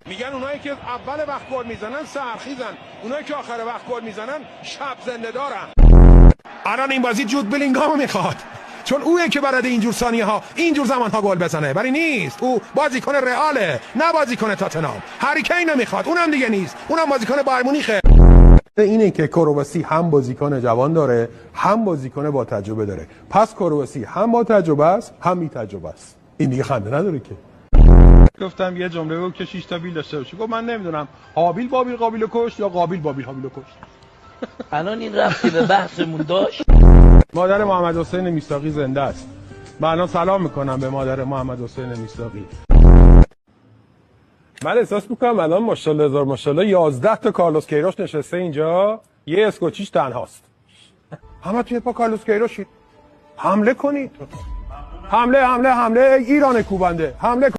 میگن اونایی که اول وقت گل میزنن سرخیزن، اونایی که آخر وقت گل میزنن شب زنده دارن. الان این بازی جود بلینگهام میخواد، چون اویه که برای اینجور ثانیه ها اینجور زمان ها گل بزنه، ولی نیست. او بازیکن رئاله نه بازیکن تاتنهام. هری کین نمیخواد، اونم دیگه نیست، اونم بازیکن بایر مونیخه. اینه که کرواسی هم بازیکن جوان داره هم بازیکن با تجربه داره. پس کرواسی هم با تجربه است هم بی تجربه است. این دیگه خنده نداره که. گفتم یه جمله بگو که 6 تا بیل داشته باشه. گفت من نمیدونم هابیل بابیل قابیل کشت یا قابیل بابیل هابیل کشت. الان این ربطی به بحثمون داشت؟ مادر محمد حسین میثاقی زنده است. من الان سلام میکنم به مادر محمد حسین میثاقی. من احساس میکنم الان ماشاءالله هزار ماشاءالله 11 تا کارلوس کیروش نشسته اینجا، یه اسکوچیش تنهاست. همه توی پا کارلوس کیروشید. حمله کنید. حمله ایران کوبنده. حمله